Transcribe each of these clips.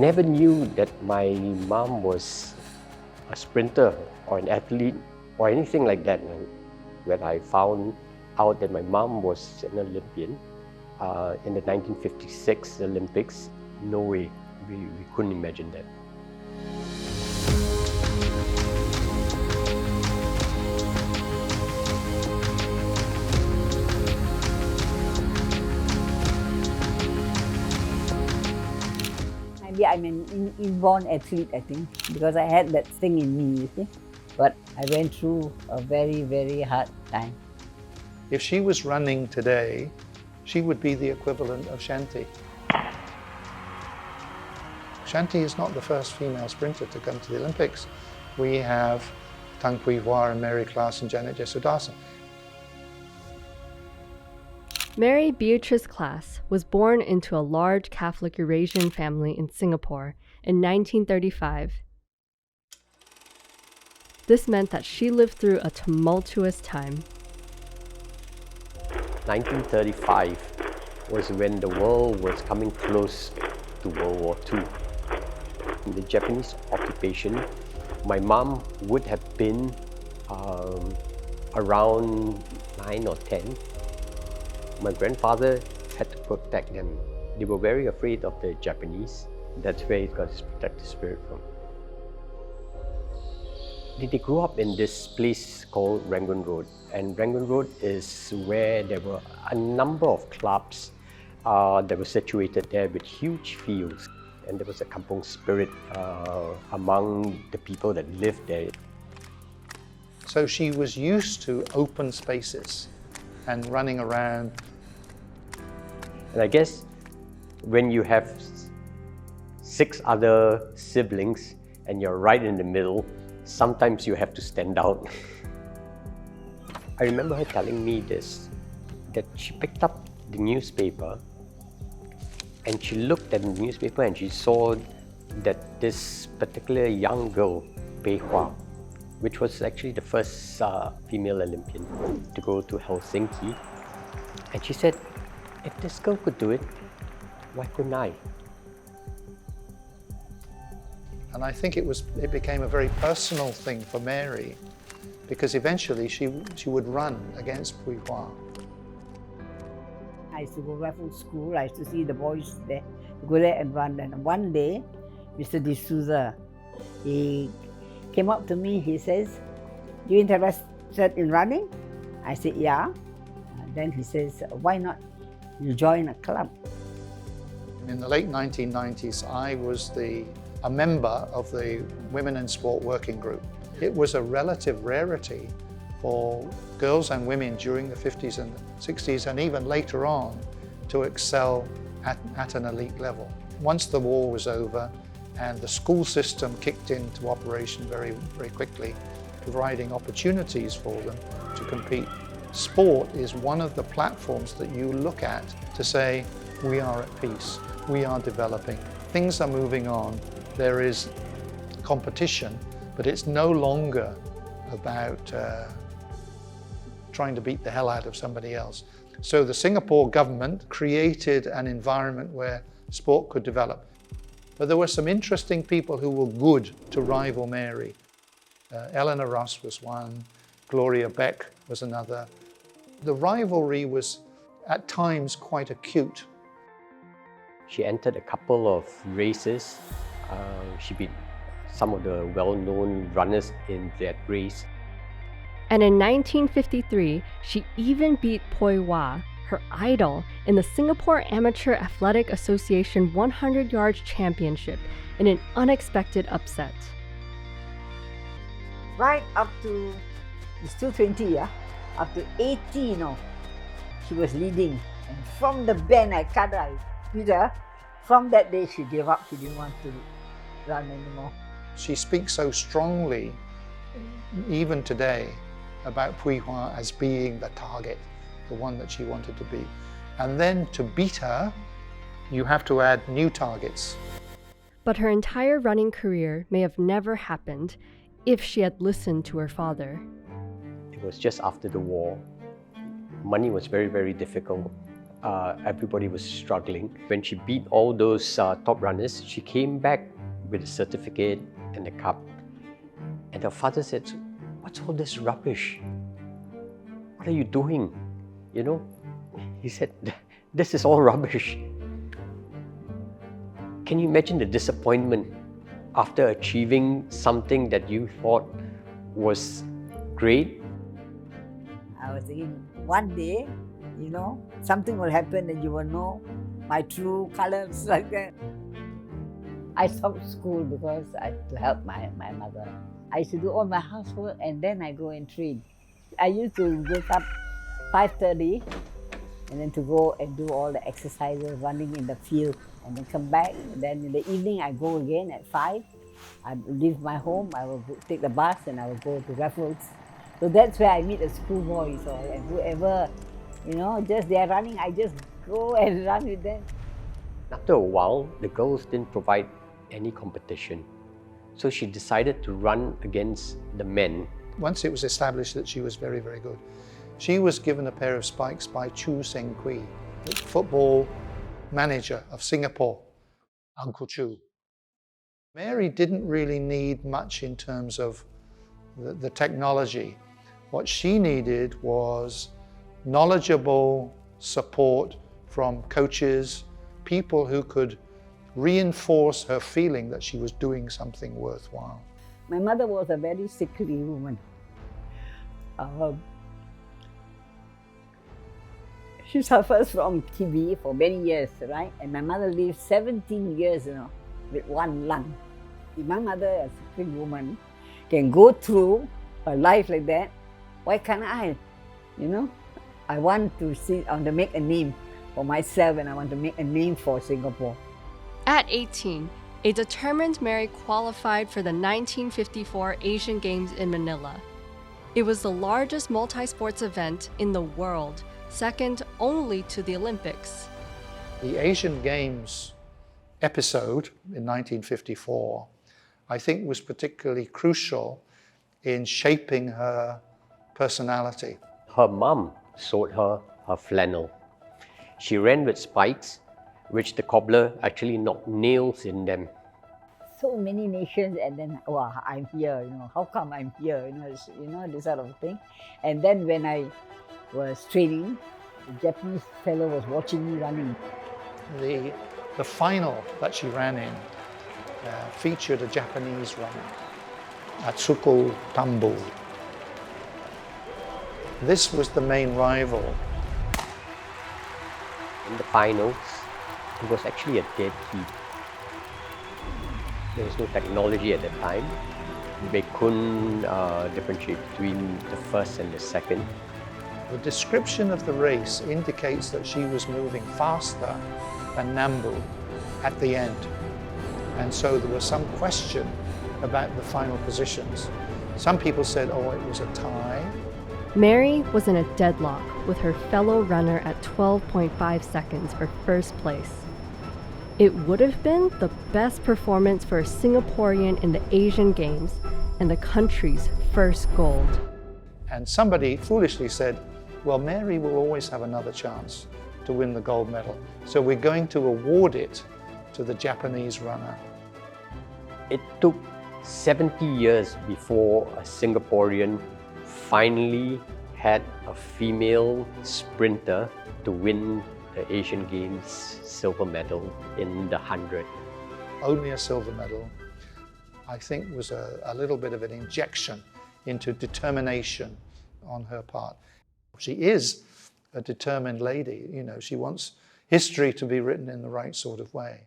never knew that my mom was a sprinter or an athlete or anything like that. When I found out that my mom was an Olympian in the 1956 Olympics, no way, we couldn't imagine that. Maybe I'm an inborn athlete, I think, because I had that thing in me, you see. But I went through a very, very hard time. If she was running today, she would be the equivalent of Shanti. Shanti is not the first female sprinter to come to the Olympics. We have Tang Pui Hua and Mary Klass and Janet Jesudasa. Mary Beatrice Klass was born into a large Catholic Eurasian family in Singapore in 1935. This meant that she lived through a tumultuous time. 1935 was when the world was coming close to World War II. In the Japanese occupation, my mom would have been around 9 or 10. My grandfather had to protect them. They were very afraid of the Japanese. That's where he got his protective spirit from. They grew up in this place called Rangoon Road. And Rangoon Road is where there were a number of clubs that were situated there with huge fields. And there was a kampong spirit among the people that lived there. So she was used to open spaces and running around. And I guess when you have 6 other siblings and you're right in the middle, sometimes you have to stand out. I remember her telling me this, that she picked up the newspaper and she looked at the newspaper and she saw that this particular young girl, Pei Hua, which was actually the first female Olympian to go to Helsinki. And she said, if this girl could do it, why couldn't I? And I think it became a very personal thing for Mary, because eventually she would run against Pui Hua. I used to go right from school, I used to see the boys there, go there and run. And one day, Mr. D'Souza, he came up to me, he says, "You interested in running?" I said, "Yeah." Then he says, "Why not you join a club?" In the late 1990s, I was a member of the Women in Sport Working Group. It was a relative rarity for girls and women during the 50s and 60s and even later on to excel at an elite level. Once the war was over and the school system kicked into operation very, very quickly, providing opportunities for them to compete, sport is one of the platforms that you look at to say, we are at peace, we are developing, things are moving on, there is competition, but it's no longer about trying to beat the hell out of somebody else. So the Singapore government created an environment where sport could develop. But there were some interesting people who were good to rival Mary. Eleanor Ross was one, Gloria Beck was another. The rivalry was at times quite acute. She entered a couple of races. She beat some of the well-known runners in that race. And in 1953, she even beat Pui Hua, her idol, in the Singapore Amateur Athletic Association 100 Yards Championship in an unexpected upset. Right up to, it's still 20, yeah? Up to 80, she was leading. And from the bend, I cut her, I beat her. From that day, she gave up. She didn't want to run anymore. She speaks so strongly, even today, about Pui Hua as being the target, the one that she wanted to be. And then to beat her, you have to add new targets. But her entire running career may have never happened if she had listened to her father. It was just after the war. Money was very, very difficult everybody was struggling. When she beat all those top runners, she came back with a certificate and a cup. And her father said, "What's all this rubbish? What are you doing?" You know, he said, "This is all rubbish." Can you imagine the disappointment after achieving something that you thought was great? I was thinking, one day, you know, something will happen and you will know my true colors like that. I stopped school because I had to help my mother. I used to do all my housework and then I go and train. I used to wake up 5:30 and then to go and do all the exercises, running in the field, and then come back. And then in the evening, I go again at 5. I leave my home, I will take the bus and I will go to Rivalries. So that's where I meet the schoolboys and whoever, you know, just they are running, I just go and run with them. After a while, the girls didn't provide any competition. So she decided to run against the men. Once it was established that she was very, very good, she was given a pair of spikes by Chu Seng-kui, the football manager of Singapore, Uncle Chu. Mary didn't really need much in terms of the technology. What she needed was knowledgeable support from coaches, people who could reinforce her feeling that she was doing something worthwhile. My mother was a very sickly woman. She suffers from TB for many years, right? And my mother lived 17 years, you know, with one lung. If my mother, a sickly woman, can go through a life like that, why can't I? You know, I want to make a name for myself and I want to make a name for Singapore. At 18, a determined Mary qualified for the 1954 Asian Games in Manila. It was the largest multi-sports event in the world, second only to the Olympics. The Asian Games episode in 1954, I think, was particularly crucial in shaping her personality. Her mum sold her flannel. She ran with spikes, which the cobbler actually knocked nails in them. So many nations, and then, oh, I'm here, you know, how come I'm here, you know, this sort of thing. And then when I was training, the Japanese fellow was watching me running. The final that she ran in featured a Japanese runner, Atsuko Tambo. This was the main rival. In the finals, it was actually a dead heat. There was no technology at the time. They couldn't differentiate between the first and the second. The description of the race indicates that she was moving faster than Nambu at the end. And so there was some question about the final positions. Some people said, oh, it was a tie. Mary was in a deadlock with her fellow runner at 12.5 seconds for first place. It would have been the best performance for a Singaporean in the Asian Games and the country's first gold. And somebody foolishly said, well, Mary will always have another chance to win the gold medal, so we're going to award it to the Japanese runner. It took 70 years before a Singaporean finally had a female sprinter to win the Asian Games silver medal in the 100. Only a silver medal, I think, was a little bit of an injection into determination on her part. She is a determined lady, you know, she wants history to be written in the right sort of way.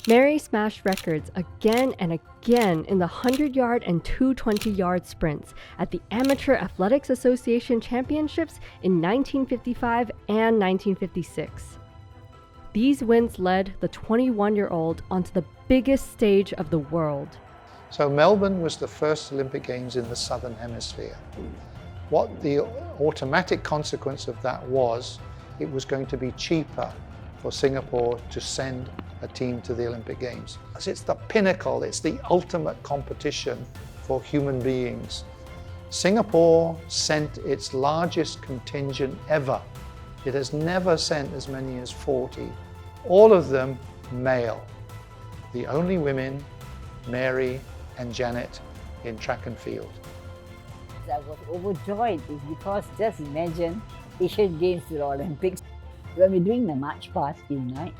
Mary smashed records again and again in the 100-yard and 220-yard sprints at the Amateur Athletics Association Championships in 1955 and 1956. These wins led the 21-year-old onto the biggest stage of the world. So Melbourne was the first Olympic Games in the Southern Hemisphere. What the automatic consequence of that was, it was going to be cheaper for Singapore to send a team to the Olympic Games. It's the pinnacle, it's the ultimate competition for human beings. Singapore sent its largest contingent ever It has never sent as many as 40, all of them male. The only women, Mary and Janet, in track and field. I was overjoyed is because just imagine Asian Games to the Olympics. When we're doing the march past in night,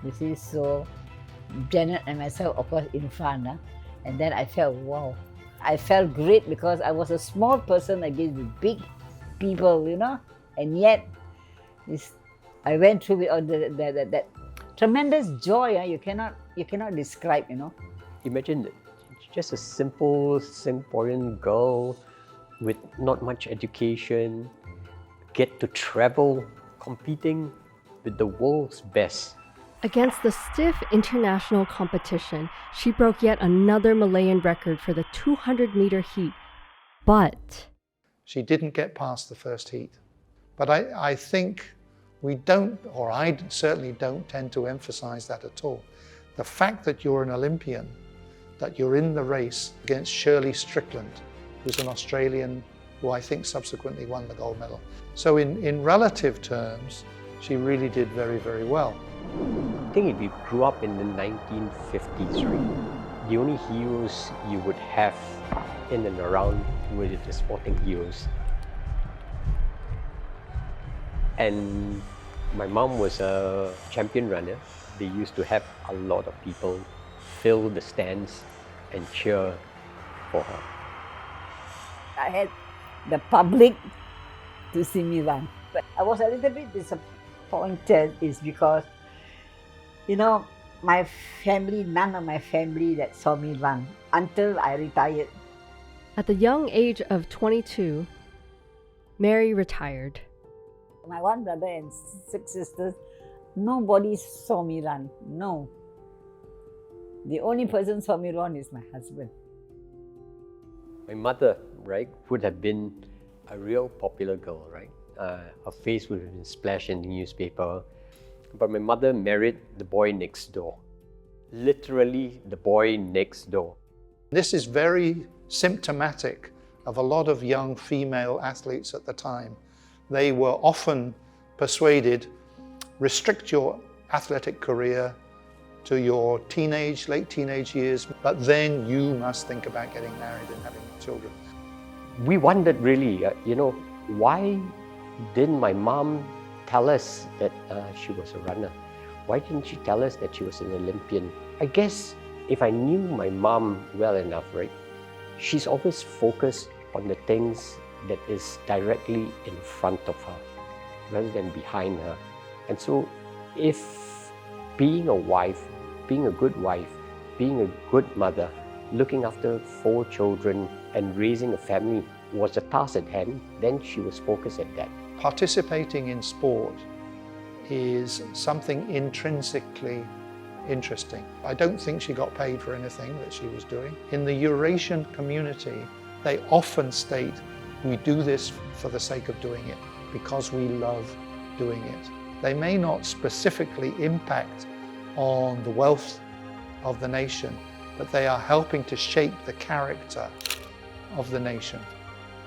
you see, so Janet and myself, of course, in front, and then I felt, wow. I felt great because I was a small person against the big people, and yet I went through with all that tremendous joy. You cannot describe. Imagine just a simple Singaporean girl with not much education get to travel competing with the world's best. Against the stiff international competition, she broke yet another Malayan record for the 200-meter heat. But she didn't get past the first heat. But I think we don't, or I certainly don't tend to emphasize that at all. The fact that you're an Olympian, that you're in the race against Shirley Strickland, who's an Australian who I think subsequently won the gold medal. So in relative terms, she really did very, very well. I think if you grew up in the 1950s, right, the only heroes you would have in and around were the sporting heroes. And my mom was a champion runner. They used to have a lot of people fill the stands and cheer for her. I had the public to see me run. But I was a little bit disappointed is because, my family, none of my family that saw me run until I retired. at the young age of 22, Mary retired. My one brother and 6 sisters, nobody saw me run, no. The only person saw me run is my husband. My mother, right, would have been a real popular girl, right? Her face would have been splashed in the newspaper. But my mother married the boy next door. Literally, the boy next door. This is very symptomatic of a lot of young female athletes at the time. They were often persuaded, restrict your athletic career to your late teenage years, but then you must think about getting married and having children. We wondered really, why didn't my mom tell us that she was a runner? Why didn't she tell us that she was an Olympian? I guess if I knew my mom well enough, right, she's always focused on the things that is directly in front of her rather than behind her. And so if being a wife, being a good wife, being a good mother, looking after 4 children and raising a family was a task at hand, then she was focused at that. Participating in sport is something intrinsically interesting. I don't think she got paid for anything that she was doing. In the Eurasian community, they often state, we do this for the sake of doing it, because we love doing it. They may not specifically impact on the wealth of the nation, but they are helping to shape the character of the nation.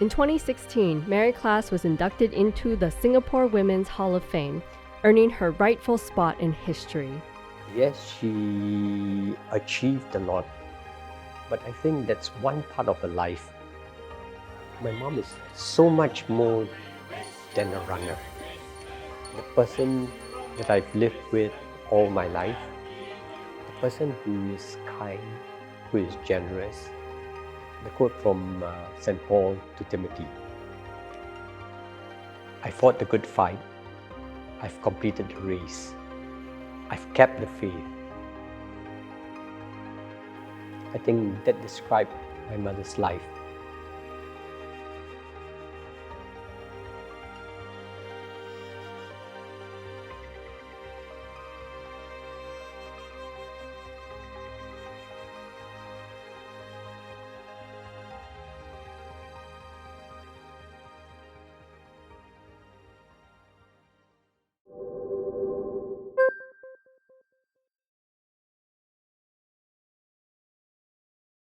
In 2016, Mary Klass was inducted into the Singapore Women's Hall of Fame, earning her rightful spot in history. Yes, she achieved a lot, but I think that's one part of her life. My mom is so much more than a runner. The person that I've lived with all my life, the person who is kind, who is generous. The quote from St. Paul to Timothy. I fought the good fight. I've completed the race. I've kept the faith. I think that described my mother's life.